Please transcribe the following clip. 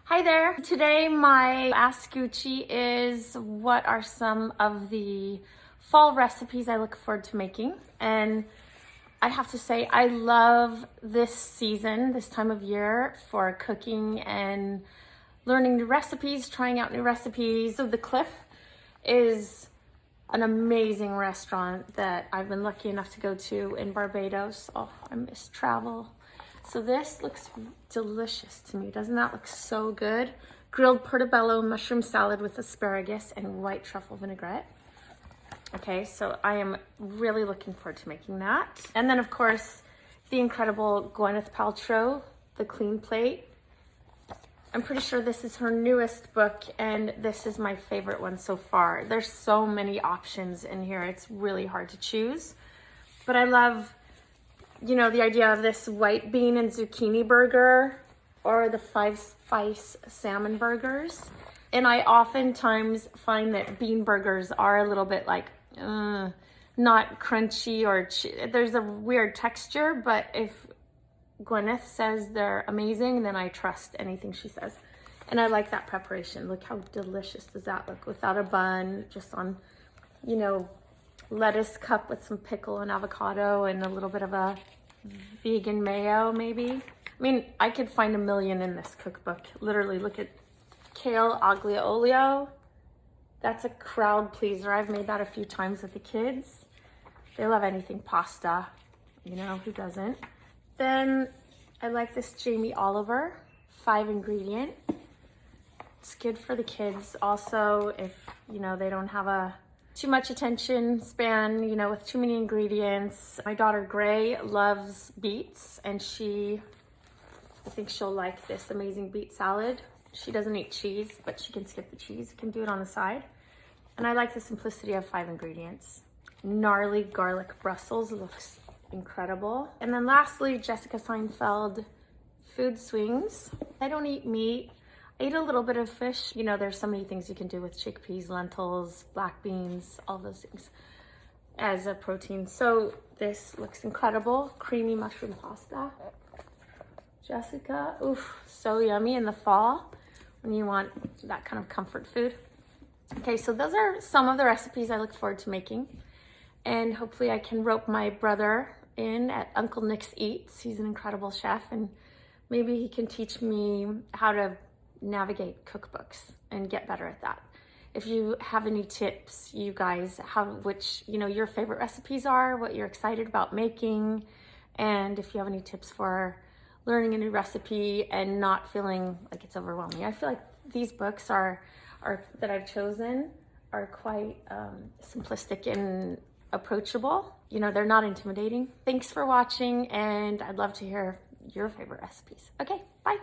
Hi there. Today my Ask Gucci is what are some of the fall recipes I look forward to making. And I have to say I love this season, this time of year for cooking and learning new recipes, trying out new recipes. So The Cliff is an amazing restaurant that I've been lucky enough to go to in Barbados. Oh, I miss travel. So this looks delicious to me. Doesn't that look so good? Grilled portobello mushroom salad with asparagus and white truffle vinaigrette. Okay, so I am really looking forward to making that. And then of course, the incredible Gwyneth Paltrow, The Clean Plate. I'm pretty sure this is her newest book and this is my favorite one so far. There's so many options in here. It's really hard to choose, but I love, you know, the idea of this white bean and zucchini burger or the 5-spice salmon burgers. And I oftentimes find that bean burgers are a little bit like, not crunchy or there's a weird texture, but if Gwyneth says they're amazing, then I trust anything she says. And I like that preparation. Look how delicious does that look without a bun, just on, you know, lettuce cup with some pickle and avocado and a little bit of a vegan mayo maybe. I mean, I could find a million in this cookbook. Literally, look at kale aglio olio. That's a crowd pleaser. I've made that a few times with the kids. They love anything pasta, you know, who doesn't? Then I like this Jamie Oliver 5-ingredient. It's good for the kids. Also, if, you know, they don't have too much attention span, you know, with too many ingredients. My daughter Gray loves beets and I think she'll like this amazing beet salad. She doesn't eat cheese, but she can skip the cheese. You can do it on the side. And I like the simplicity of 5 ingredients. Gnarly garlic Brussels looks incredible. And then lastly, Jessica Seinfeld food swings. I don't eat meat. I eat a little bit of fish. You know, there's so many things you can do with chickpeas, lentils, black beans, all those things as a protein. So this looks incredible. Creamy mushroom pasta. Jessica, oof, so yummy in the fall when you want that kind of comfort food. Okay, so those are some of the recipes I look forward to making. And hopefully I can rope my brother in at Uncle Nick's Eats. He's an incredible chef and maybe he can teach me how to navigate cookbooks and get better at that. If you have any tips, you guys, which, you know, your favorite recipes are, what you're excited about making, and if you have any tips for learning a new recipe and not feeling like it's overwhelming. I feel like these books that I've chosen are quite simplistic and approachable. You know, they're not intimidating. Thanks for watching, and I'd love to hear your favorite recipes. Okay, bye.